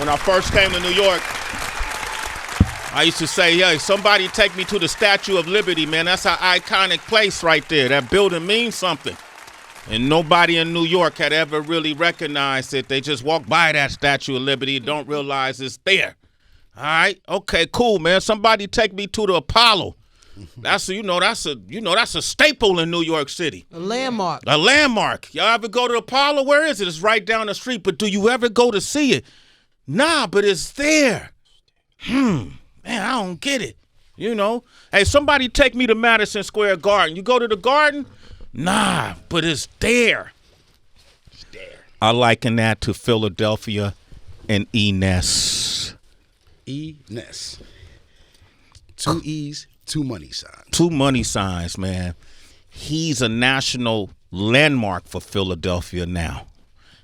When I first came to New York, I used to say, "Hey, somebody take me to the Statue of Liberty, man. That's an iconic place right there. That building means something." And nobody in New York had ever really recognized it. They just walk by that Statue of Liberty and don't realize it's there. All right, okay, cool, man. Somebody take me to the Apollo. That's a staple in New York City. A landmark. A landmark. Y'all ever go to the Apollo? Where is it? It's right down the street. But do you ever go to see it? Nah, but it's there. Man, I don't get it. Hey, somebody take me to Madison Square Garden. You go to the Garden? Nah, but it's there. It's there. I liken that to Philadelphia and ENess. ENess. 2 E's, 2 money signs. 2 money signs, man. He's a national landmark for Philadelphia now.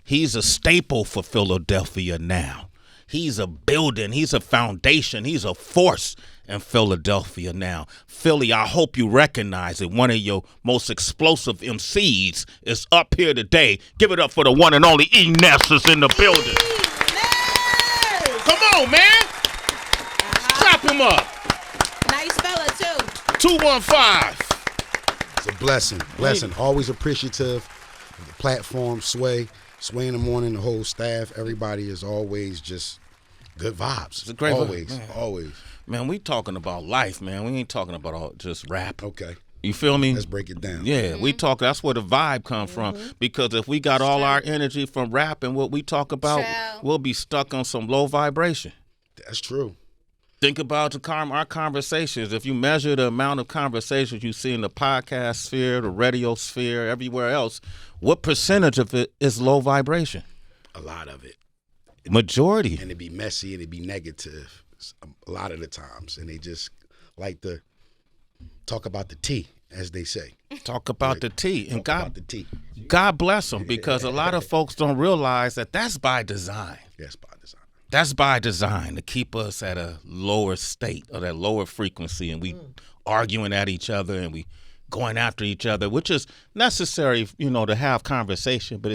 He's a staple for Philadelphia now. He's a building. He's a foundation. He's a force in Philadelphia now. Philly, I hope you recognize it. One of your most explosive MCs is up here today. Give it up for the one and only ENess is in the building. ENess! Come on, man. Clap him up. Nice fella, too. 215. It's a blessing. Always appreciative of the platform, Sway in the morning, the whole staff, everybody is always just good vibes. It's a great always, vibe, man. Always. Man, we talking about life, man. We ain't talking about just rap. Okay. You feel me? Let's break it down. Yeah, we talk. That's where the vibe comes from. Because if we got all our energy from rap and what we talk about, we'll be stuck on some low vibration. That's true. Think about our conversations. If you measure the amount of conversations you see in the podcast sphere, the radio sphere, everywhere else, what percentage of it is low vibration? A lot of it. Majority. And it'd be messy and it'd be negative a lot of the times. And they just like to talk about the tea, as they say. Talk about the tea. And about the tea. God bless them, because a lot of folks don't realize that that's by design. Yes, by design. That's by design, to keep us at a lower state or that lower frequency, and we arguing at each other and we going after each other, which is necessary, to have conversation, but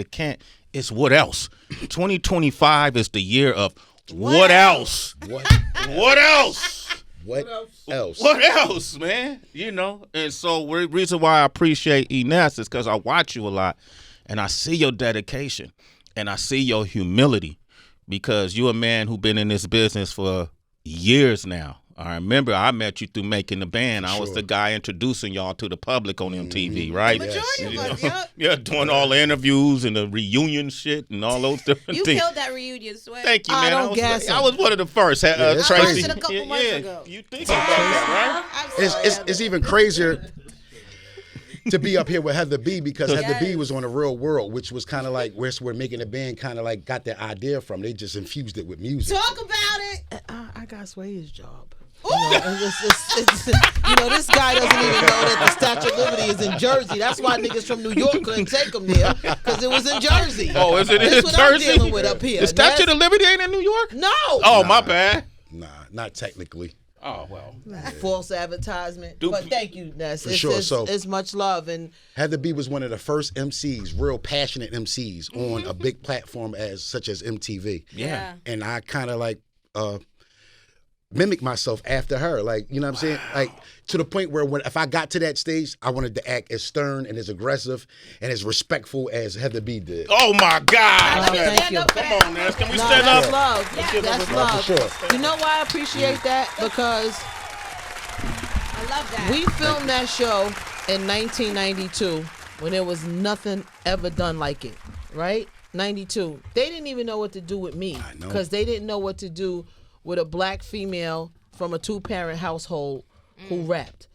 it's what else? 2025 is the year of what else? What else? What else? What else, man? And so the reason why I appreciate ENess is because I watch you a lot, and I see your dedication, and I see your humility, because you're a man who's been in this business for years now. I remember I met you through Making the Band. I was the guy introducing y'all to the public on MTV, right? Majority of us, yep. Yeah, doing all the interviews and the reunion shit and all those different You things. killed that reunion, Sway. Thank you, man. I I was one of the first. Yeah, Tracy. I watched it a couple months ago. You think about that, right? It's even crazier to be up here with Heather B, because Heather B was on The Real World, which was kind of like where Making the Band kind of like got their idea from. They just infused it with music. Talk about it. I got Sway's job. This guy doesn't even know that the Statue of Liberty is in Jersey. That's why niggas from New York couldn't take him there, because it was in Jersey. Oh, is it in That's what Jersey? I'm dealing with up here. The Statue of Liberty ain't in New York? No. Oh, my bad. Nah, not technically. Oh, well. False advertisement. But thank you, Ness. It's much love. And Heather B was one of the first MCs, real passionate MCs on a big platform such as MTV. Yeah. And I kind of like mimic myself after her. Like, you know what I'm saying? Like, to the point where if I got to that stage, I wanted to act as stern and as aggressive and as respectful as Heather B did. Oh, my God. thank you. Come on, Ness. Can we no, stand that's up? love. That's love. For sure. You know why I appreciate that? Because I love that. we filmed that show in 1992 when there was nothing ever done like it, right? 92. They didn't even know what to do with me, because they didn't know what to do with a black female from a 2-parent household who rapped.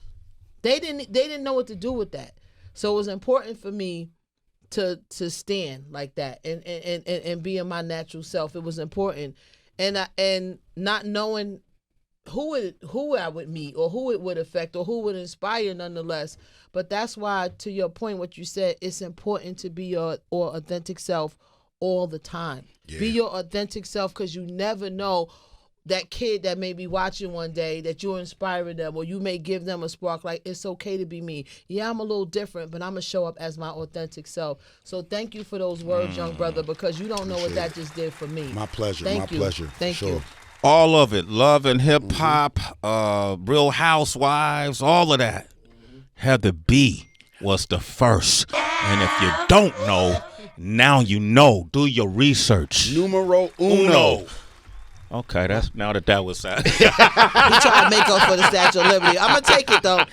They didn't know what to do with that. So it was important for me to stand like that and be in my natural self. It was important. And not knowing who I would meet or who it would affect or who would inspire, nonetheless. But that's why, to your point, what you said, it's important to be your authentic self all the time. Yeah. Be your authentic self, because you never know that kid that may be watching one day, that you're inspiring them, or you may give them a spark, like, it's okay to be me. Yeah, I'm a little different, but I'm going to show up as my authentic self. So thank you for those words, young brother, because you don't know what that just did for me. My pleasure. Thank you. Pleasure. Thank you. All of it. Love and hip hop, Real Housewives, all of that. Heather B was the first. And if you don't know, now you know. Do your research. Numero uno. Okay, that's now that was said. He trying to make up for the Statue of Liberty. I'm going to take it, though.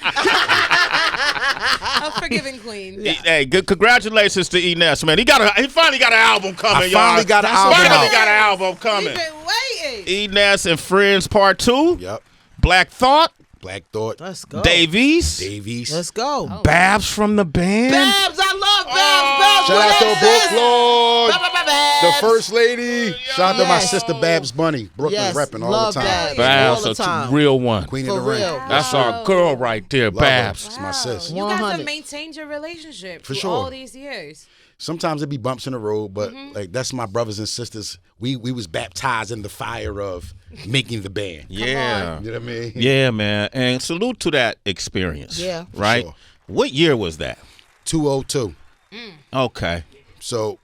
A forgiving queen. Hey, good congratulations to ENess, man. He finally got an album coming, y'all. Finally got an album coming. We've been waiting. ENess and Friends Part 2. Yep. Black Thought. Black Thought. Let's go. Davies. Let's go. Babs from the band. Babs, I love Babs. Shout out to Book Lord, Babs. the First Lady. Shout out to my sister Babs Bunny. Brooklyn Yes, repping all love the time. Babs. Babs, all the time. a real one. Queen For of the ring. real. That's our girl right there, Love her. Babs. It's my sis. You guys 100. have maintained your relationship For through sure. all these years. Sometimes it be bumps in the road, but like that's my brothers and sisters. We was baptized in the fire of making the band. Yeah. You know what I mean? Yeah, man. And salute to that experience. Yeah. For Right? sure. What year was that? 202. Okay. So,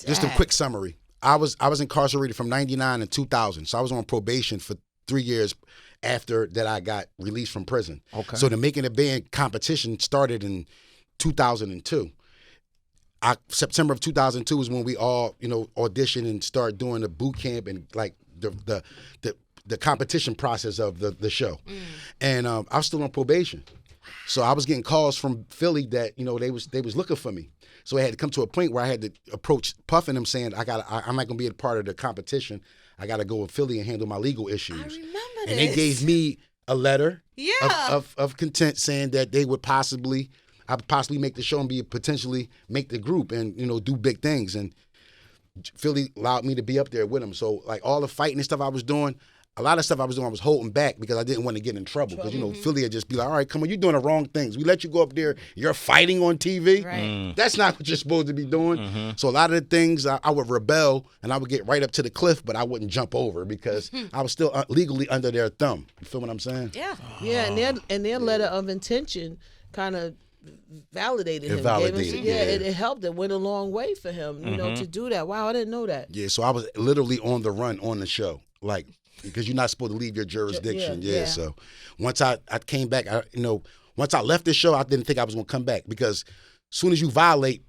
just a quick summary. I was incarcerated from 99 to 2000. So I was on probation for 3 years after that I got released from prison. Okay. So the Making a Band competition started in 2002. September of 2002 is when we all, auditioned and started doing the boot camp and like the competition process of the show. And I was still on probation. So I was getting calls from Philly that, they was looking for me. So I had to come to a point where I had to approach Puff and them saying, I'm not gonna be a part of the competition. I gotta go with Philly and handle my legal issues. I remember this. And they gave me a letter Yeah. of content saying that they would I would possibly make the show and potentially make the group and, do big things. And Philly allowed me to be up there with them. So like all the fighting and stuff I was doing, a lot of stuff I was doing, I was holding back because I didn't want to get in trouble. Because, Philly would just be like, all right, come on, you're doing the wrong things. We let you go up there, you're fighting on TV. Right. That's not what you're supposed to be doing. So a lot of the things I would rebel and I would get right up to the cliff, but I wouldn't jump over because I was still legally under their thumb. You feel what I'm saying? Yeah. Yeah, and their letter of intention kind of validated him. Validated, Gave him, it helped. It went a long way for him, to do that. Wow, I didn't know that. Yeah, so I was literally on the run on the show. Like, because you're not supposed to leave your jurisdiction. Yeah. So once I came back, once I left the show, I didn't think I was going to come back because as soon as you violate,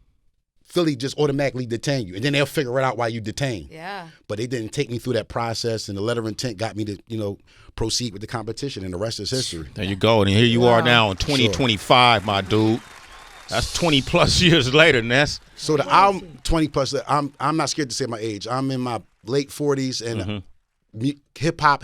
Philly just automatically detain you. And then they'll figure it out why you detain. Yeah. But they didn't take me through that process. And the letter of intent got me to, proceed with the competition. And the rest is history. There you go. And here you are now in 2025, my dude. That's 20 plus years later, Ness. So the album 20 plus, I'm not scared to say my age. I'm in my late 40s and hip hop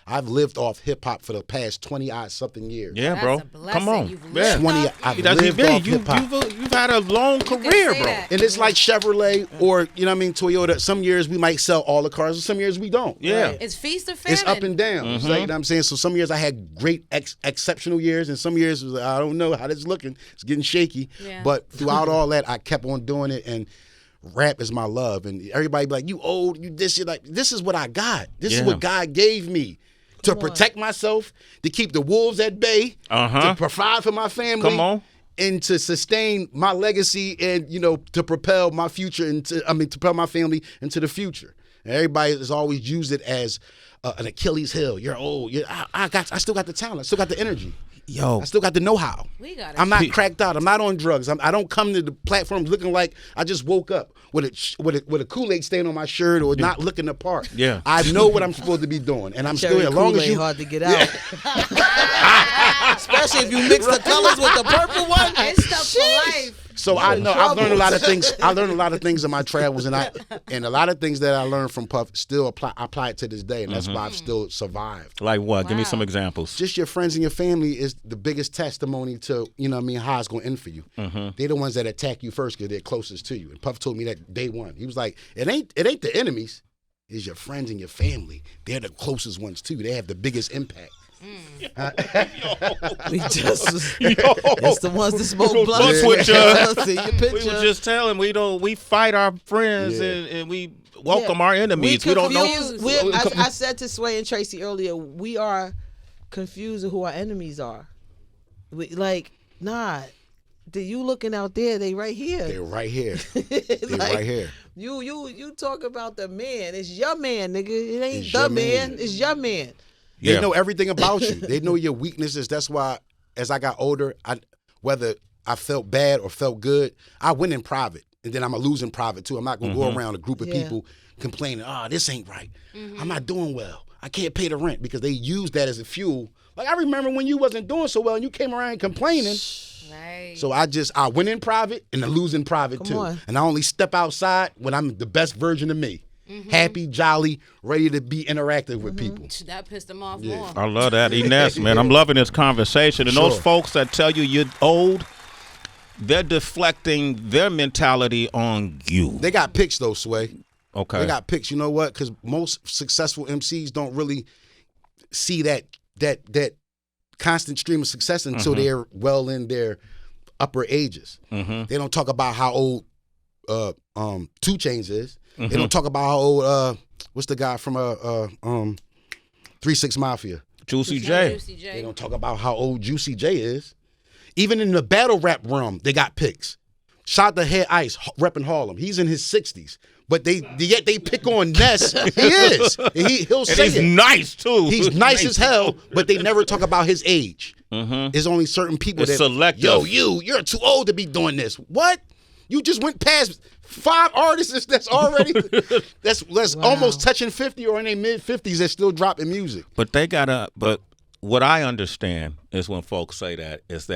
I've lived off hip hop for the past 20 something years. Yeah, That's bro. a blessing. Come on. You've Yeah. lived 20 up. I've That's lived big. off hip hop. You've had a long career, say bro. that. And it's like Chevrolet or, Toyota. Some years we might sell all the cars, and some years we don't. Yeah. It's feast or famine. It's up and down. It's like, you know what I'm saying? So some years I had great, exceptional years, and some years it was like, I don't know how this is looking. It's getting shaky. Yeah. But throughout all that, I kept on doing it, and rap is my love. And everybody be like, you old, you this, you're like, this is what I got. This is Yeah. what God gave me to protect myself, to keep the wolves at bay, to provide for my family. Come on. And to sustain my legacy and, to propel my future to propel my family into the future. And everybody has always used it as an Achilles heel. You're old. I still got the talent. I still got the energy. Yo. I still got the know-how. We got it. I'm not cracked out. I'm not on drugs. I don't come to the platform looking like I just woke up with a Kool-Aid stain on my shirt or not looking the part. Yeah. I know what I'm supposed to be doing, and I'm Cherry still as long as Kool-Aid you. hard to get out. Especially if you mix the colors with the purple one. It's stuff for life. So I know I've learned a lot of things. I learned a lot of things in my travels, and a lot of things that I learned from Puff still apply it to this day, and that's why I've still survived. Like what? Give me Wow. some examples. Just your friends and your family is the biggest testimony to how it's going to end for you. They're the ones that attack you first because they're closest to you. And Puff told me that day one. He was like, it ain't the enemies, it's your friends and your family. They're the closest ones too. They have the biggest impact. We just it's the ones that smoke blunts Yeah. with you. See your We picture. were just telling we fight our friends and we welcome our enemies. We don't know. I said to Sway and Tracy earlier, we are confused of who our enemies are. You looking out there, they right here. They're right here. They're right here. You talk about the man. It's your man, nigga. It ain't It's the your man. man. It's your man. They know everything about you. They know your weaknesses. That's why, as I got older, whether I felt bad or felt good, I went in private, and then I'm gonna lose in private too. I'm not gonna go around a group of people complaining, this ain't right. I'm not doing well. I can't pay the rent, because they use that as a fuel. Like, I remember when you wasn't doing so well and you came around complaining. Right. So I went in private and I lose in private Come too. on. And I only step outside when I'm the best version of me. Happy, jolly, ready to be interactive with people. That pissed them off more. I love that, ENess, man. I'm loving this conversation. And those folks that tell you you're old, they're deflecting their mentality on you. They got picks though, Sway. Okay. They got picks. You know what? Because most successful MCs don't really see that constant stream of success until they're well in their upper ages. They don't talk about how old 2 Chainz is. They don't talk about how old what's the guy from 3 6 Mafia. Juicy J. They don't talk about how old Juicy J is. Even in the battle rap realm, they got picks. Shout to Head Ice, repping Harlem. He's in his 60s. But yet they pick on Ness. He is. He'll say He's it. nice too. He's nice as hell, but they never talk about his age. There's only certain people It's that selective. you're too old to be doing this. What? You just went past 5 artists that's already that's almost touching 50 or in their mid 50s that's still dropping music. But but what I understand is when folks say that is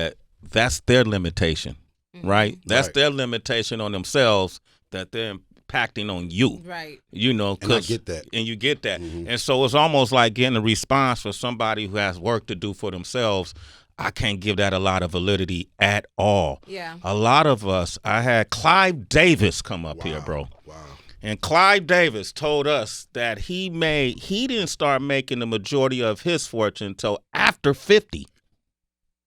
that's their limitation, right? That's their limitation on themselves that they're impacting on you. Right. You know, And I get that. And you get that. And so it's almost like getting a response for somebody who has work to do for themselves. I can't give that a lot of validity at all. Yeah. A lot of us, I had Clive Davis come up here, bro. Wow. And Clive Davis told us that he didn't start making the majority of his fortune until after 50.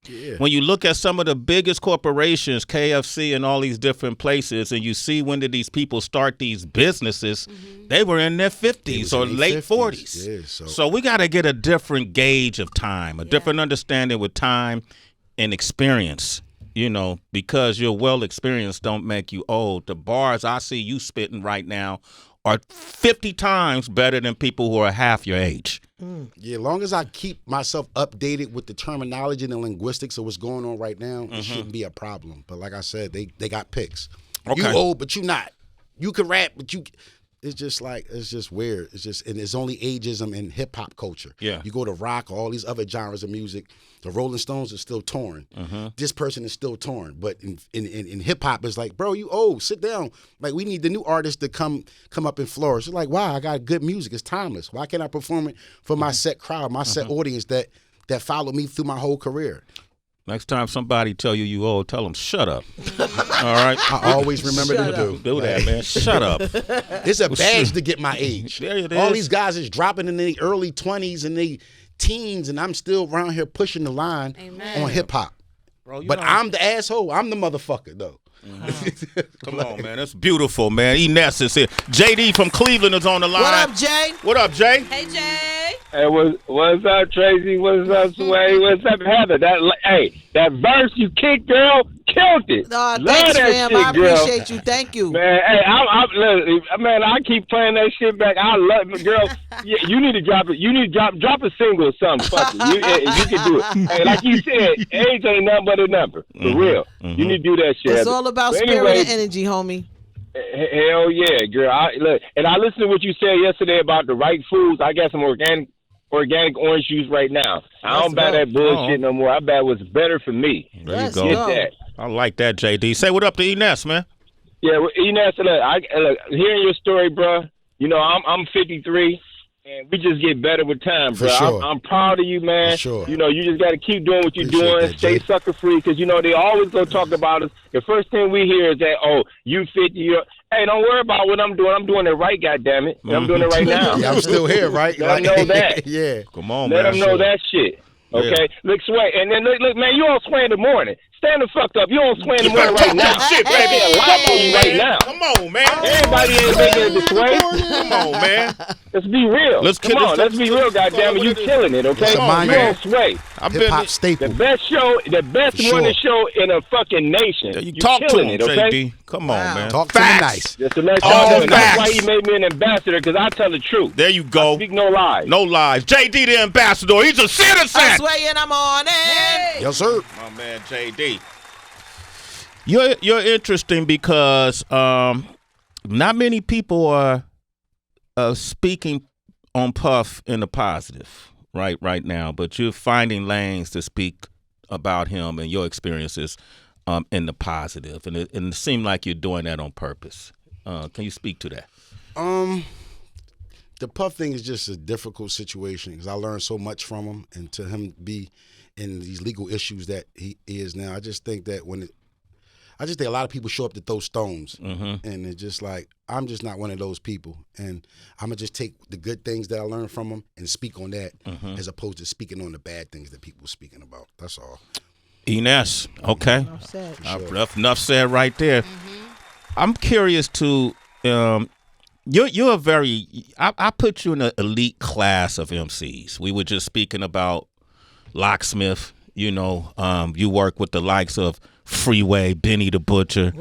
Yeah. When you look at some of the biggest corporations, KFC and all these different places, and you see when did these people start these businesses, they were in their 50s or in their late 50s. 40s. Yeah, so we got to get a different gauge of time, a different understanding with time and experience, you know, because you're well experienced don't make you old. The bars I see you spitting right now are 50 times better than people who are half your age. Yeah, as long as I keep myself updated with the terminology and the linguistics of what's going on right now, it shouldn't be a problem. But like I said, they got picks. Okay. You old, but you not. You can rap, but you. It's just weird. And it's only ageism in hip hop culture. Yeah. You go to rock or all these other genres of music. The Rolling Stones are still torn. This person is still torn. But in hip hop, it's like, bro, you old. Sit down. Like, we need the new artists to come up and flourish. It's like, wow, I got good music. It's timeless. Why can't I perform it for my set crowd, my set audience that followed me through my whole career? Next time somebody tell you old, tell them shut up. All right? I always remember Shut to Do that, man. Shut up. It's a badge to get my age. There it All is. these guys is dropping in their early 20s and they teens, and I'm still around here pushing the line Amen. on hip hop. Bro, But I'm the asshole. I'm the motherfucker, though. Come on, man. That's beautiful, man. ENess is here. JD from Cleveland is on the line. What up, Jay? What up, Jay? Hey, Jay. Hey, what's up, Tracy? What's up, Sway? What's up, Heather? That verse you kicked, girl, killed it. Thanks, Love that fam. shit, I girl. appreciate you. Thank you. Man, hey, man, I keep playing that shit back. I love it, girl. You need to drop it. You need to drop a single or something. Fuck it. You can do it. Hey, like you said, age ain't nothing but a number. For real. You need to do that shit. It's Heather. all about But spirit anyway, and energy, homie. Hell yeah, girl. And I listened to what you said yesterday about the right foods. I got some organic orange juice right now. I don't buy that bullshit no more. I buy what's better for me. There you Let's go. go. That. I like that, JD. Say what up to ENess, man. Yeah, well, ENess, look, hearing your story, bro. You know, I'm 53, and we just get better with time, bro. For sure. I'm proud of you, man. For sure. You know, you just got to keep doing what you're Appreciate doing. that, Stay Jay. sucker free, because you know they always gonna talk about us. The first thing we hear is that, oh, you 50. Hey, don't worry about what I'm doing. I'm doing it right, goddammit. And I'm doing it right now. Yeah, I'm still here, right? Let them know that. Yeah. Come on, Let man. them know that shit. Okay, look, Sway, and then look, man, you on Sway in the morning. Stand the fuck up. You on Sway in the You better morning right talk now. that shit, baby. Hey, Come on, you right man. now. Come on, man. Everybody ain't making it this way. Come on, man. Let's be real. Let's Let's be real, goddammit. You killing it, okay? It's a mind You on game. Sway. I've Hip hop The staple. best show, the best For morning sure. show in a fucking nation. You You talk to killing him, it, okay? JD. Come on, Wow. man. Talk to me nice. Just to let All y'all know. That's why facts. he made me an ambassador, because I tell the truth. There you go. Speak no lies. No lies. JD the ambassador. He's a citizen. I swear in the morning. Yes, sir. My man JD. You're interesting because not many people are speaking on Puff in the positive right now, but you're finding lanes to speak about him and your experiences in the positive, and it seemed like you're doing that on purpose. Can you speak to that? The Puff thing is just a difficult situation because I learned so much from him, and to him be in these legal issues that he is now, I just think that I just think a lot of people show up to throw stones, and it's just like, I'm just not one of those people, and I'm gonna just take the good things that I learned from him and speak on that, as opposed to speaking on the bad things that people are speaking about. That's all. ENess, okay. Enough said. Enough said right there. I'm curious to, you're a very, I put you in an elite class of MCs. We were just speaking about Locksmith, you work with the likes of Freeway, Benny the Butcher.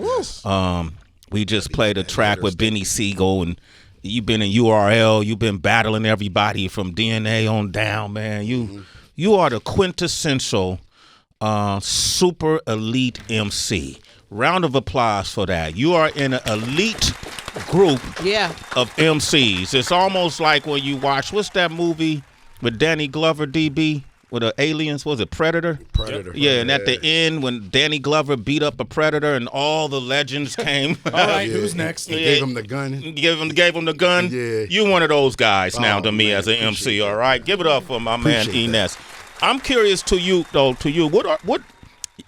We just played a track with Benny Siegel, and you've been in URL, you've been battling everybody from DNA on down, man. You are the quintessential super elite MC. Round of applause for that. You are in an elite group of MCs. It's almost like when you watch, what's that movie with Danny Glover, DB, with the aliens? Was it Predator? Predator. Yeah, and at the end when Danny Glover beat up a predator and all the legends came. All right, who's next? He gave him the gun. Gave him the gun. Yeah. You one of those guys now to me man, as an MC. appreciate that. All right, give it up for my man Appreciate ENess. I'm curious to you though. What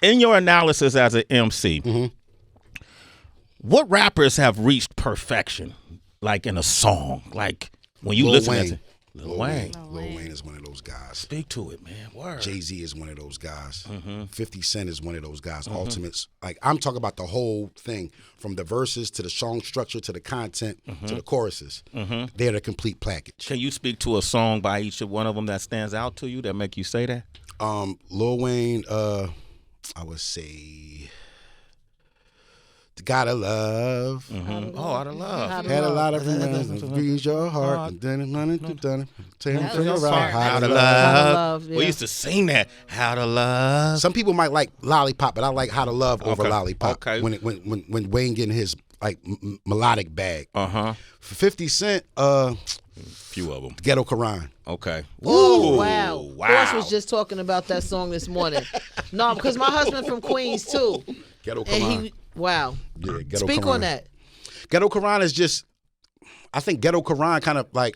in your analysis as an MC? What rappers have reached perfection, like in a song, like when you listen to Lil Wayne? Lil Wayne is one of those guys. Speak to it, man. Word. Jay-Z is one of those guys. 50 Cent is one of those guys. Ultimates. Like, I'm talking about the whole thing, from the verses to the song structure to the content to the choruses. They're the complete package. Can you speak to a song by each of one of them that stands out to you that make you say that? Lil Wayne, I would say Gotta Love. Oh, out of love. Had a lot of friends, breeze your heart, and then tear That from your was right. smart. How to How to love. Love, We yeah. used to sing that. How to love. Some people might like Lollipop, but I like How to Love over Okay. Lollipop. Okay. When Wayne getting his like melodic bag. Uh-huh. For 50 Cent, Few of them. Ghetto Quran. Okay. Oh, Ooh, wow. Wow. Forrest was just talking about that song this morning. No, because my husband from Queens, too. Ghetto And Quran. he, wow. Yeah, Ghetto Speak Quran. on that. Ghetto Quran is just, I think Ghetto Quran kind of like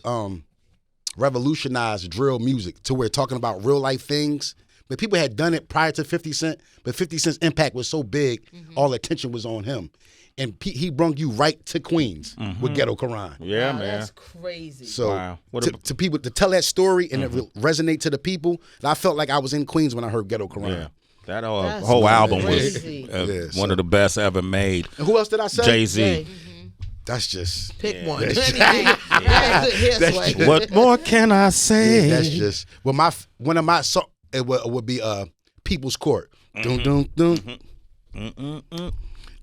revolutionized drill music to where talking about real life things. But people had done it prior to 50 Cent, but 50 Cent's impact was so big, all attention was on him. And he brung you right to Queens with Ghetto Quran. Yeah, Wow, man. That's crazy. So Wow. What to people to tell that story and it resonate to the people, and I felt like I was in Queens when I heard Ghetto Quran. Yeah. That That's whole album was crazy. one of the best ever made. And who else did I say? Jay-Z. Jay, That's just pick one. That's Anything. That's it. Here's one. What more can I say? that's just one of my song. It would be People's Court. Dun dun dun.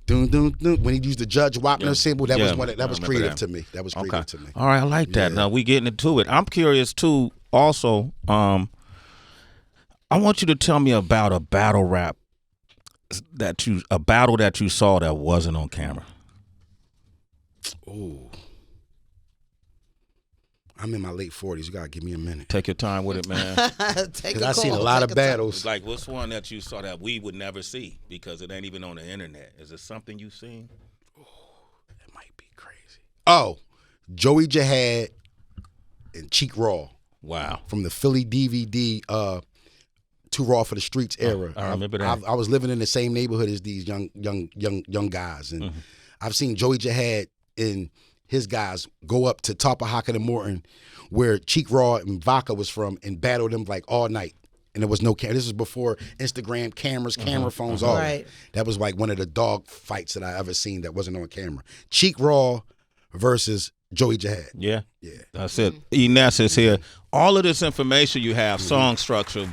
Dun, dun, dun. When he used the Judge Wapner sample, that Yeah, was that I was remember creative that. to me. That was creative to me. All right, I like that. Yeah. Now we getting into it. I'm curious too. Also, I want you to tell me about a battle that you saw that wasn't on camera. Ooh. I'm in my late 40s. You gotta give me a minute. Take your time with it, man. Take Cause a I seen a call. lot Take of a time. battles. It's like, what's one that you saw that we would never see because it ain't even on the internet? Is it something you've seen? It might be crazy. Oh, Joey Jihad and Cheek Raw Wow. from the Philly DVD Too Raw for the Streets era. I remember that. I was living in the same neighborhood as these young guys, and I've seen Joey Jihad and his guys go up to Topahaka and Morton, where Cheek Raw and Vodka was from, and battle them like all night. and there was no camera. This was before Instagram cameras, camera phones, all Right. that was like one of the dog fights that I ever seen that wasn't on camera. Cheek Raw versus Joey Jihad. Yeah. Yeah. That's it. ENess is here. All of this information you have, song structure,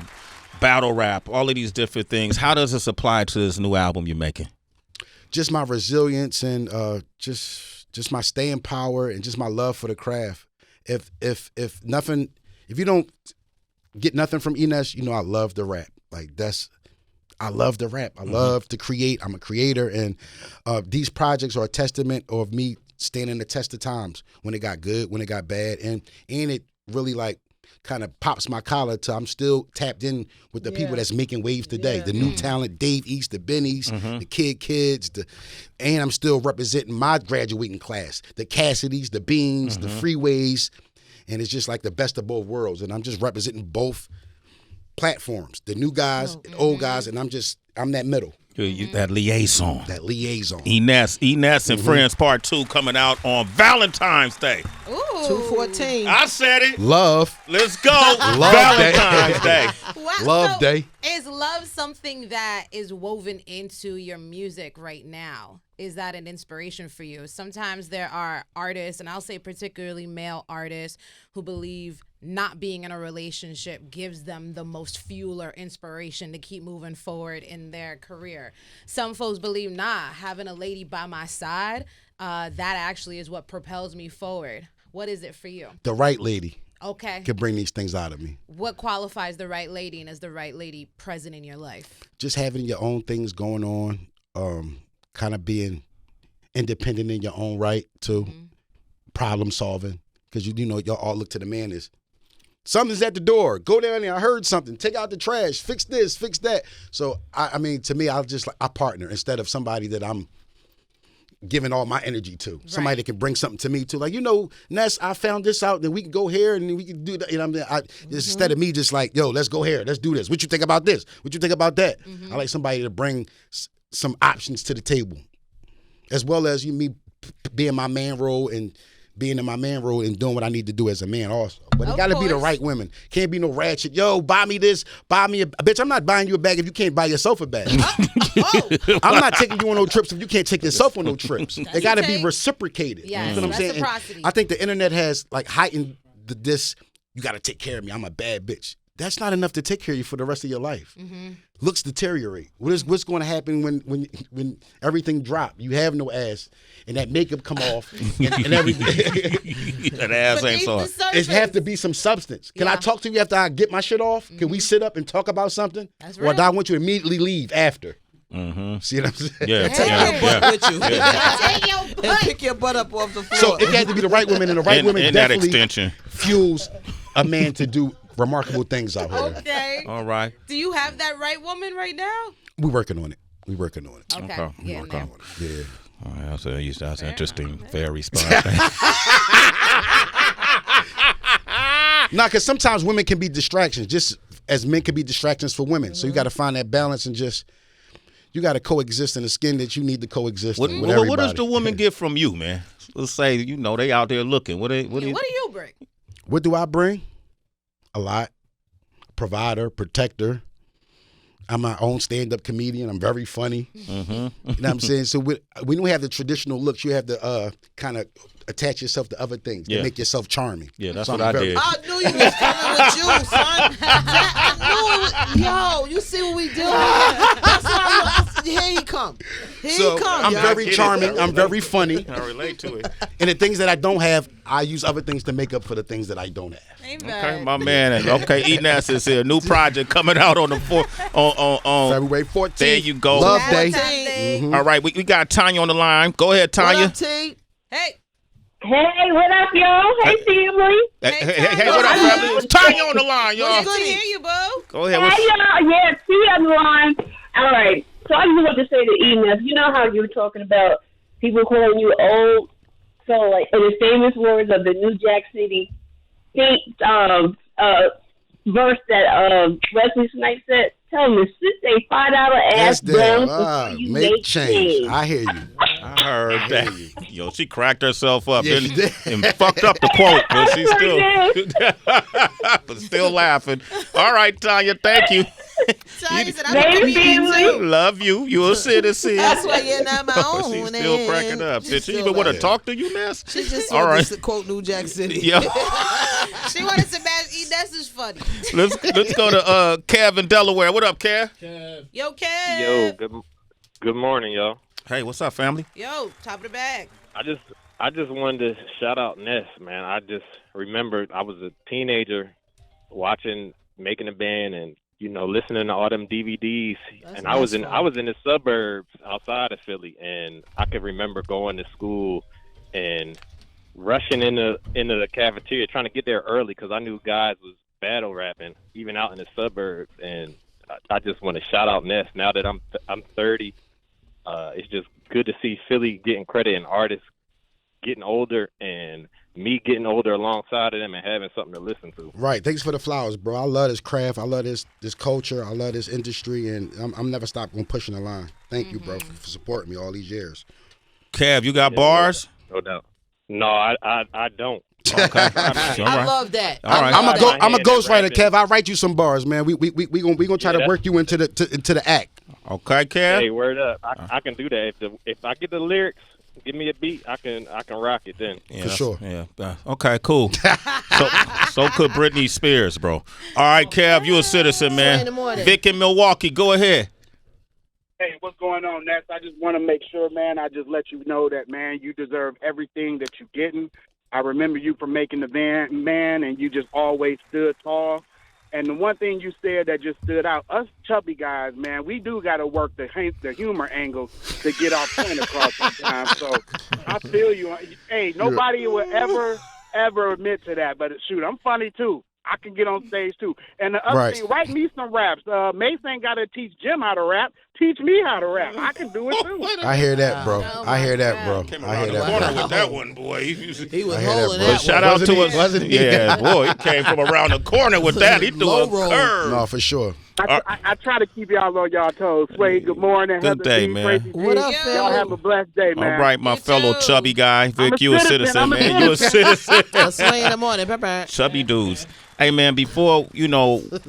battle rap, all of these different things, how does this apply to this new album you're making? Just my resilience and just my staying power and just my love for the craft. If you don't get nothing from ENess, you know I love the rap. I love the rap. I love to create. I'm a creator, and these projects are a testament of me standing the test of times when it got good, when it got bad, and it really like kind of pops my collar to I'm still tapped in with the people that's making waves today. Yeah. The new talent, Dave East, the Bennies, the Kids, and I'm still representing my graduating class, the Cassidys, the Beans, the Freeways, and it's just like the best of both worlds. And I'm just representing both platforms, the new guys, and old guys, and I'm that middle. That liaison. That liaison. ENess and Friends Part 2 coming out on Valentine's Day. Ooh. 214. I said it. Love. Let's go. Love Valentine's Day. Wow. Love Day. Is love something that is woven into your music right now? Is that an inspiration for you? Sometimes there are artists, and I'll say particularly male artists, who believe not being in a relationship gives them the most fuel or inspiration to keep moving forward in their career. Some folks believe, having a lady by my side, that actually is what propels me forward. What is it for you? The right lady Okay. can bring these things out of me. What qualifies the right lady, and is the right lady present in your life? Just having your own things going on, kind of being independent in your own right too, problem solving, because you know y'all all look to the man as something's at the door. Go down there. I heard something. Take out the trash. Fix this. Fix that. So I mean, to me, I partner instead of somebody that I'm giving all my energy to. Somebody that can bring something to me too. Like, Ness, I found this out. Then we can go here and we can do that. You know what I mean? Instead of me just like, yo, let's go here. Let's do this. What you think about this? What you think about that? I like somebody to bring some options to the table, as well as me being my man role and being in my man role and doing what I need to do as a man also. But it got to be the right women. Can't be no ratchet. Yo, buy me this. Buy me a bitch. I'm not buying you a bag if you can't buy yourself a bag. I'm not taking you on no trips if you can't take yourself on no trips. It got to be reciprocated. Yes, you know what I'm saying? And reciprocity. I think the internet has like heightened this. You got to take care of me. I'm a bad bitch. That's not enough to take care of you for the rest of your life. Looks deteriorate. What's going to happen when everything drop? You have no ass, and that makeup come off, and everything. That ass ain't so. It have to be some substance. Can I talk to you after I get my shit off? Can we sit up and talk about something? That's Or do I want you to immediately leave after? See what I'm saying? Yeah. Take your butt with you. Take your And butt. pick your butt up off the floor. So it had to be the right woman, and the right woman in that definitely extension. fuels a man to do remarkable things out here. Okay. All right. Do you have that right woman right now? We working on it. Okay. Okay. Yeah. Okay. Yeah. All right, that's interesting. Fair response. Nah, because sometimes women can be distractions, just as men can be distractions for women. So you got to find that balance and you got to coexist in the skin that you need to coexist in with everybody. What does the woman get from you, man? Let's say, they out there looking. What do you bring? What do I bring? A lot. Provider, protector. I'm my own stand-up comedian. I'm very funny. You know what I'm saying? So we don't have the traditional looks. You have to kind of attach yourself to other things that make yourself charming. Yeah, that's So what I'm I very- did. I knew you was coming with you, son. I knew it was, yo, you see what we doing? That's why here he come. So I'm yo. very charming. I'm very funny. I relate to it. And the things that I don't have, I use other things to make up for the things that I don't have. Okay, my man. Okay, ENess is here. New project coming out on the on February 14th. There you go. Love Valentine's Day. Day. All right, we got Tanya on the line. Go ahead, What Tanya. up, T? Hey. Hey, what up, y'all? Hey, family. Hey, what up, family? It's Tanya on the line, y'all. Good to hear you, boo. Go ahead. Hey, y'all. Yeah, see you on the line. All right. So I just want to say to ENess, you know how you were talking about people calling you old? So, like, in the famous words of the New Jack City verse that Wesley Snipes said, Tell them to sit they $5 ass down before you make change. I hear you. I heard that. Yo, she cracked herself up and fucked up the quote, but she's but still laughing. All right, Tanya, thank you. Tanya said, I love you. You're a citizen. That's why you're not my own. She's still cracking up. Did she even want to talk to you, Ness? She just wanted to quote New Jack City. Yeah. She wanted to match ENess is funny. Let's go to Kev in Delaware. What up, Kev? Yo, Kev. Yo, good morning, y'all. Hey, what's up, family? Yo, top of the bag. I just wanted to shout out Ness, man. I just remembered I was a teenager watching Making a Band and listening to all them DVDs. And I was in the suburbs outside of Philly, and I could remember going to school and rushing into the cafeteria trying to get there early because I knew guys was battle rapping even out in the suburbs. And I just want to shout out Ness. Now that I'm 30, it's just good to see Philly getting credit and artists getting older and me getting older alongside of them and having something to listen to. Right. Thanks for the flowers, bro. I love this craft. I love this culture. I love this industry, and I'm never stopping pushing the line. Thank you, bro, for supporting me all these years. Kev, you got bars? No doubt. No, I don't. Okay. I love that. All right. I'm a ghostwriter, Kev. I'll write you some bars, man. We gonna try to work you into the act. Okay, Kev. Hey, word up. I can do that. If I get the lyrics, give me a beat, I can rock it then. Yeah, for sure. Yeah. Okay, cool. so could Britney Spears, bro. All right, Kev, you a citizen, man. Vic in Milwaukee, go ahead. Hey, what's going on, Ness? I just want to make sure, man, I just let you know that, man, you deserve everything that you're getting. I remember you from Making the Band, man, and you just always stood tall. And the one thing you said that just stood out, us chubby guys, man, we do got to work the humor angle to get our point across sometimes. So I feel you. Hey, nobody will ever admit to that. But shoot, I'm funny too. I can get on stage too. And the other thing, write me some raps. Mace ain't got to teach Jim how to rap. Teach me how to rap. I can do it too. I hear that, bro. I hear that, bro. Came around the corner with that one, boy. He was holding that. Shout out to us. Wasn't he? Yeah, boy, he came from around the corner with that. He threw a curve. No, for sure. I try to keep y'all on y'all toes. Sway, good morning. Good day, man. What up, Phil? Y'all have a blessed day, man. All right, my fellow chubby guy. Vic, you a citizen, I'm a man. You a citizen. Sway in the morning. Bye-bye. Chubby dudes. Hey, man, before, we going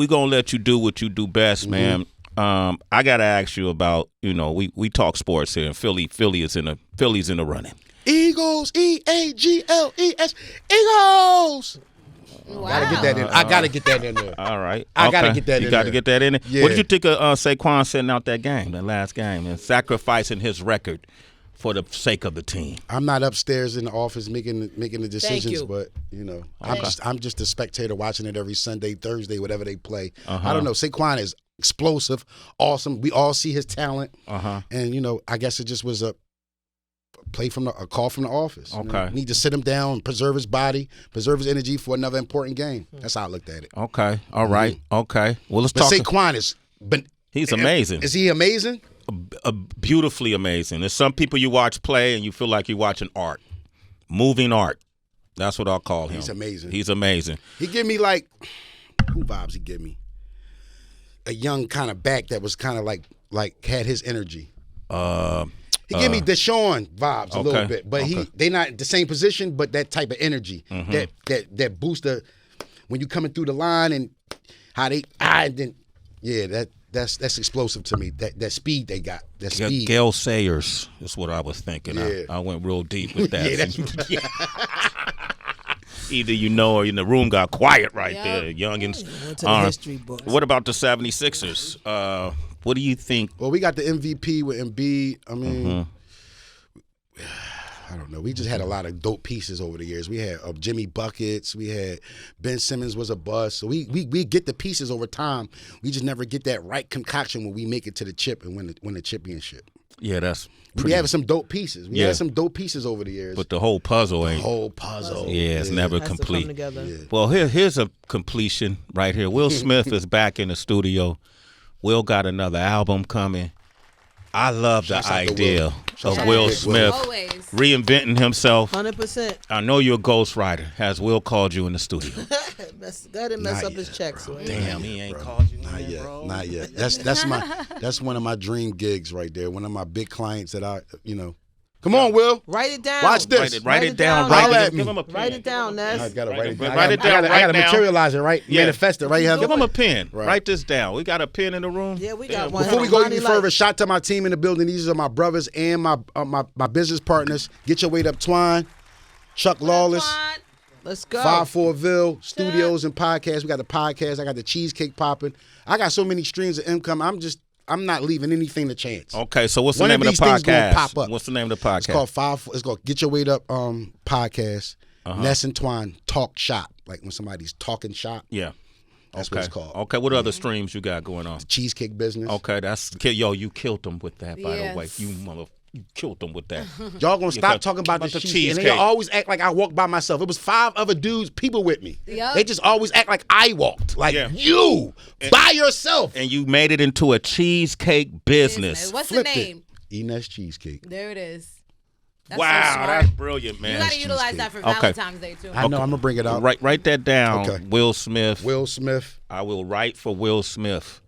to let you do what you do best, man. I got to ask you about, we talk sports here, and Philly's in the running. Eagles, EAGLES, Eagles. Wow. Gotta get that in. I gotta get that in there. All right. I gotta get that in there. You got to get that in there? Yeah. What did you think of Saquon setting out that last game, and sacrificing his record for the sake of the team? I'm not upstairs in the office making the decisions, you. but I'm just a spectator watching it every Sunday, Thursday, whatever they play. I don't know. Saquon is explosive, awesome. We all see his talent, and I guess it just was a call from the office. Okay, need to sit him down, preserve his body, preserve his energy for another important game. That's how I looked at it. Okay, all right, okay. Well, let's talk. Saquon is, he's amazing. Is he amazing? Beautifully amazing. There's some people you watch play and you feel like you're watching art, moving art. That's what I'll call him. He's amazing. He's amazing. He give me who vibes he give me? A young kind of back that was kind of like had his energy. He give me Deshaun vibes a little bit, but they not the same position, but that type of energy, that booster when you coming through the line and how that's explosive to me. That speed they got, that speed. Gale Sayers is what I was thinking. Yeah. I went real deep with that. Yeah, that's Either or in the room got quiet right there, youngins. Went to the history books. What about the 76ers? What do you think? Well, we got the MVP with Embiid. I mean, I don't know. We just had a lot of dope pieces over the years. We had Jimmy Buckets. We had Ben Simmons was a bust. So we get the pieces over time. We just never get that right concoction when we make it to the chip and win the championship. Yeah, that's we have some dope pieces. We had some dope pieces over the years. But the whole puzzle ain't. Yeah, it's never Has complete. to come together. Yeah. Well, here's a completion right here. Will Smith is back in the studio. Will got another album coming. I love the Shouts out to idea Will. of Will Smith Always. reinventing himself. 100%. I know you're a ghostwriter. Has Will called you in the studio? That didn't mess Not up his yet, checks. bro. So Damn, he ain't called you. Not in, yet. bro. Not yet. That's one of my dream gigs right there. One of my big clients that I. Come on, Will. write it down. Watch this. Write it down. Holla Right, at me. give him a pen. Write it down, Ness. I gotta write it down. Write it down I right gotta now. materialize it, right? Yeah. Manifest it, right? Give him a pen. Right. Write this down. We got a pen in the room. Yeah, we got one. Before we go any Bonnie further, Light. shout to my team in the building. These are my brothers and my business partners. Get your weight up, Twine, Chuck Lawless, Let's go. 5-4ville Studios and podcasts. We got the podcast. I got the cheesecake popping. I got so many streams of income. I'm not leaving anything to chance. Okay, so what's the One name of of these the things gonna podcast? pop up. What's the name of the podcast? It's called It's called Get Your Weight Up podcast. Ness and Twine talk shop. Like when somebody's talking shop. Yeah. That's Okay. what it's called. Okay, what other streams you got going on? Cheesecake business. Okay, you killed them with that, by the Yes. way. You killed them with that. Y'all gonna stop got- talking about about the the cheesecake. And they cheesecake. always act like I walked by myself. It was 5 other people with me. Yep. They just always act like I walked. Like Yeah. you by yourself. And you made it into a cheesecake business. What's the Flipped name? it. ENess Cheesecake. There it is. That's so Wow, smart. that's brilliant, man. You gotta utilize that for Okay. Valentine's Day too. I know. I'm gonna bring it out. Write that down. Okay. Will Smith. Will Smith. I will write for Will Smith.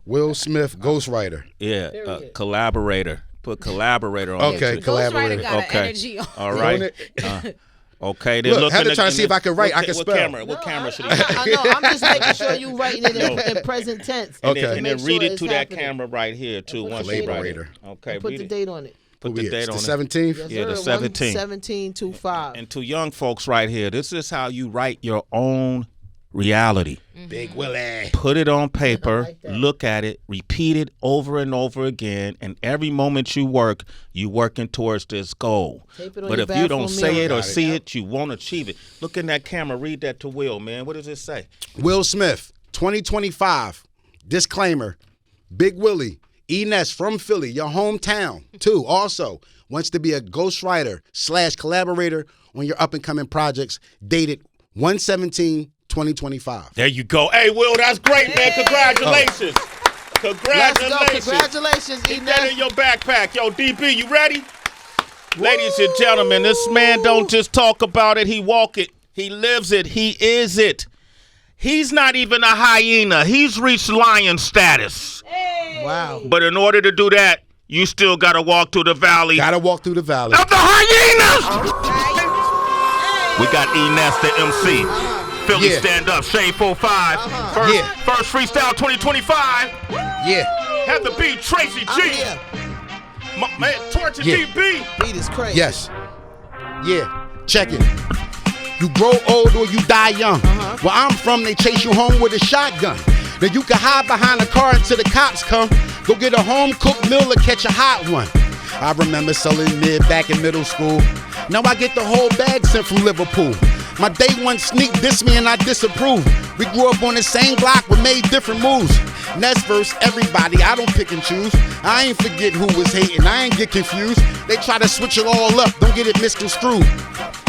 Will Smith, ghostwriter. Yeah, collaborator. Put collaborator on Okay, it. collaborator. Ghostwriter got an Okay. energy on. All You right. own it? Okay. Then Look, look had in to the- try to in see the- if I could write. I can what spell. Camera? What camera should he use? I know. I'm just making sure you writing it in present tense. Okay. And then Make read sure it it's to that happening. camera right here too. put Once the you date write on it. it. Okay. Put read the it. date on it. Put Who the we date is? on The it. 17th? Yes, Yeah, the sir. 17th. 1725. And to young folks right here, this is how you write your own reality. Big Willie. Put it on paper, like that. look at it, repeat it over and over again, and every moment you work, you working towards this goal. Tape it on But your if you don't bathroom say mirror. it or Got it. see it, you won't achieve it. Look in that camera, read that to Will, man. What does it say? Will Smith, 2025. Disclaimer. Big Willie, ENess from Philly, your hometown, too, also wants to be a ghostwriter / collaborator on your up-and-coming projects, dated 1/17/2025. There you go. Hey, Will, that's great, man. Congratulations. Let's go. Congratulations. Congratulations, Keep that in ENess. your backpack. Yo, DB, you ready? Ladies and gentlemen, this man don't just talk about it. He walk it. He lives it. He is it. He's not even a hyena. He's reached lion status. Wow. But in order to do that, you still got to walk through the valley Gotta walk through the valley. of the hyenas. We got ENess, the MC. Philly Yeah. Stand Up, Shade 45. First, Yeah. first Freestyle 2025. Yeah. Have the beat, Tracy I'm G. here. My man, Torture Yeah. DB. Beat is crazy. Yes. Yeah. Check it. You grow old or you die young. Where I'm from, they chase you home with a shotgun. Now you can hide behind a car until the cops come. Go get a home-cooked meal or catch a hot one. I remember selling mid back in middle school. Now I get the whole bag sent from Liverpool. My day one sneak dissed me and I disapprove. We grew up on the same block but made different moves. Ness verse everybody, I don't pick and choose. I ain't forget who was hating, I ain't get confused. They try to switch it all up, don't get it misconstrued.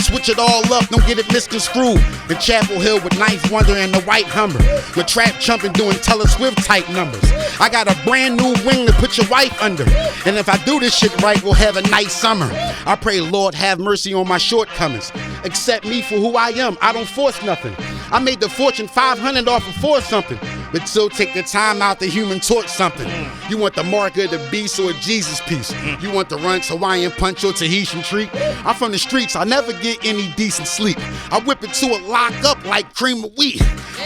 Switch it all up, don't get it misconstrued. In Chapel Hill with Ninth Wonder and the White Hummer. With Trap Chumping doing Taylor Swift type numbers. I got a brand new wing to put your wife under. And if I do this shit right, we'll have a nice summer. I pray Lord have mercy on my shortcomings. Accept me for who I am, I don't force nothing. I made the Fortune 500 off of 4 something. But still take the time out to human torch something. You want the mark of the beast or a Jesus piece. You want the Runts, Hawaiian punch or Tahitian treat. I'm from the streets, I never get any decent sleep. I whip it to a lock up like cream of wheat.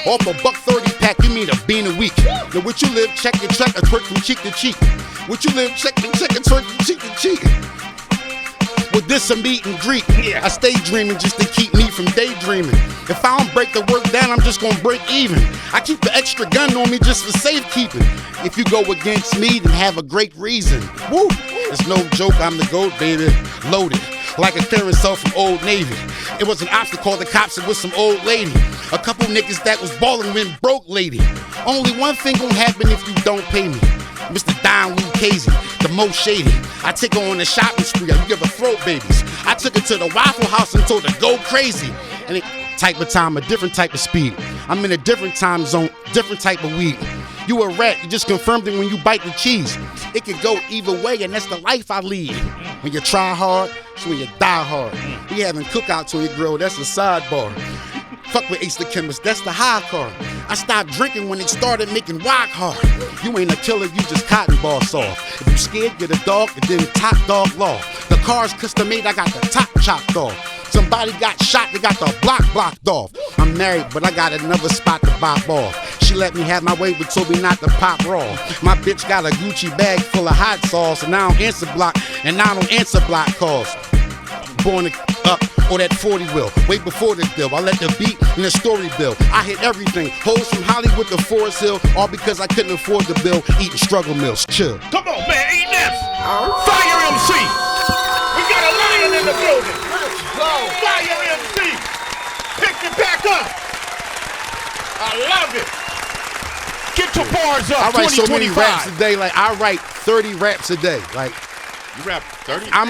Off a $1.30 pack, you mean a bean a week. Now what you live, check and check, a twerk from cheek to cheek. What you live, check and check, a twerk from cheek to cheek. With this a meet and greet. I stay dreaming just to keep me from daydreaming. If I don't break the work down, I'm just gonna break even. I keep the extra gun on me just for safekeeping. If you go against me, then have a great reason. Woo! It's no joke, I'm the GOAT, baby. Loaded. Like a clearance cell from Old Navy. It was an obstacle, called the cops, it was some old lady. A couple niggas that was ballin' when broke lady. Only one thing gon' happen if you don't pay me. Mr. Don Lucchese, the most shady. I take her on a shopping spree, I give her throat babies. I took her to the Waffle House and told her go crazy. And it type of time, a different type of speed. I'm in a different time zone, different type of weed. You a rat, you just confirmed it when you bite the cheese. It could go either way, and that's the life I lead. When you try hard, it's when you die hard. We having cookouts on your grill, that's the sidebar. Fuck with Ace the Chemist, that's the high card. I stopped drinking when they started making rock hard. You ain't a killer, you just cotton ball soft. If you scared, get a dog, and then top dog law. The car's custom made, I got the top chopped off. Somebody got shot, they got the block blocked off. I'm married, but I got another spot to bop off. She let me have my way, but told me not to pop raw. My bitch got a Gucci bag full of hot sauce, and I don't answer block, and I don't answer block calls. Born up on that 40 wheel, way before this deal. I let the beat and the story build. I hit everything, hoes from Hollywood to Forest Hill, all because I couldn't afford the bill. Eating struggle meals, chill. Come on, man, ENess. Fire MC. We got a lion in the building. Fire MC. Pick it back up. I love it. Get your bars up. I write so many 2025. raps a day, like I write 30 raps a day. Like You rap 30? I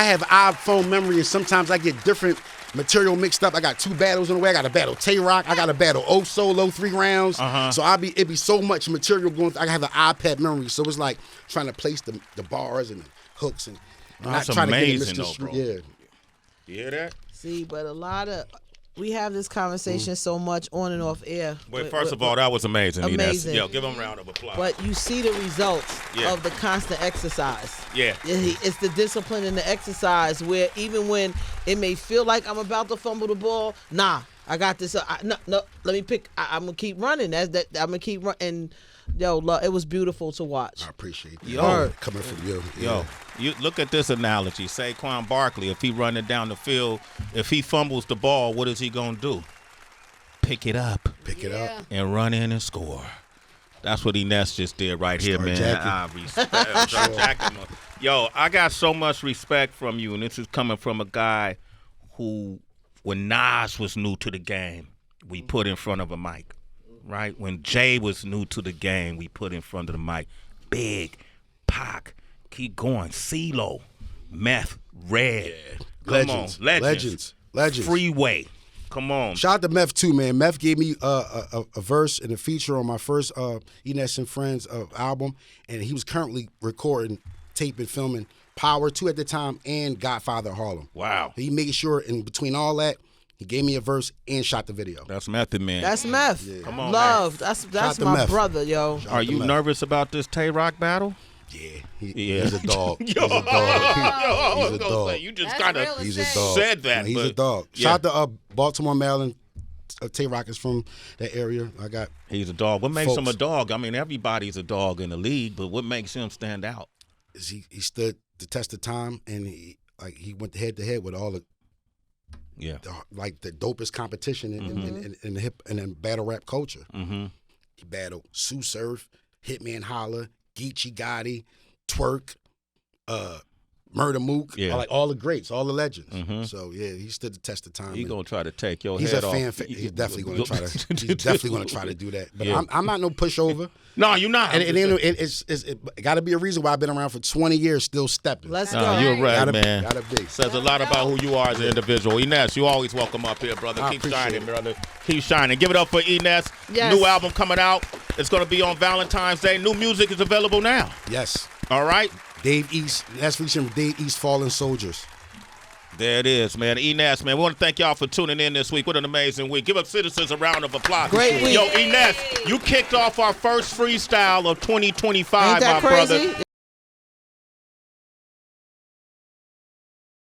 have iPhone memory, and sometimes I get different material mixed up. I got 2 battles on the way. I got to battle Tay-Rock. I got to battle O Solo 3 rounds. So it be so much material going. I have an iPad memory, so it's like trying to place the bars and the hooks and That's not trying amazing, to get though, bro. Yeah. You hear that? See, but we have this conversation so much on and off air. Wait, first of all, that was amazing. Amazing. Yo, give him a round of applause. But you see the results of the constant exercise. Yeah. It's the discipline and the exercise where even when it may feel like I'm about to fumble the ball, nah, I got this. No, let me pick. I'm gonna keep running. I'm gonna keep running. Yo, it was beautiful to watch. I appreciate that. Yo. Coming from you. Yo, you look at this analogy. Saquon Barkley, if he running down the field, if he fumbles the ball, what is he gonna do? Pick it up. Pick it up. And run in and score. That's what ENess just did right here, man. I respect. Jacking him. Yo, I got so much respect from you, and this is coming from a guy who, when Nas was new to the game, we put in front of a mic. Right? When Jay was new to the game, we put in front of the mic. Big, Pac, keep going. CeeLo, Meth, Red. Come Legends. on. Legends. Freeway. Come on. Shout out to Meth too, man. Meth gave me a verse and a feature on my first ENess and Friends album, and he was currently recording, taping, filming Power 2 at the time and Godfather Harlem. Wow. He made sure in between all that, he gave me a verse and shot the video. That's Method Man. That's Meth. Yeah. Come on, Love. man. That's my Meth. brother, yo. Are you nervous about this Tay-Rock battle? Yeah. He's a dog. He's a Yo, dog. I was He's a gonna dog. say, you just That's kind real of He's a estate. dog. said that. He's but, a dog. yeah. Shout out to Baltimore, Maryland. Tay-Rock is from that area. He's a dog. What makes him a folks. dog? I mean, everybody's a dog in the league, but what makes him stand out? Is he stood the test of time, and he went head to head with all the dopest competition in the hip and in battle rap culture. Mm-hmm. He battled Sue Surf, Hitman Holla, Geechee Gotti, Twerk, Murder Mook, all the greats, all the legends. Mm-hmm. So yeah, he stood the test of time. He's gonna try to take your He's head a off. fan. He's definitely gonna try to. He's definitely gonna try to do that. But I'm not no pushover. No, you're not. And it got to be a reason why I've been around for 20 years, still stepping. Let's go. No, you're right, Gotta man. be. Says a lot about who you are as an individual. ENess, you always welcome up here, brother. I Keep appreciate shining, it. brother. Keep shining. Give it up for ENess. Yes. New album coming out. It's going to be on Valentine's Day. New music is available now. Yes. All right? Dave East. That's featuring Dave East, Fallen Soldiers. There it is, man. ENess, man. We want to thank y'all for tuning in this week. What an amazing week. Give us citizens a round of applause. Great week. Yo, ENess, you kicked off our first freestyle of 2025, Ain't that my crazy? brother.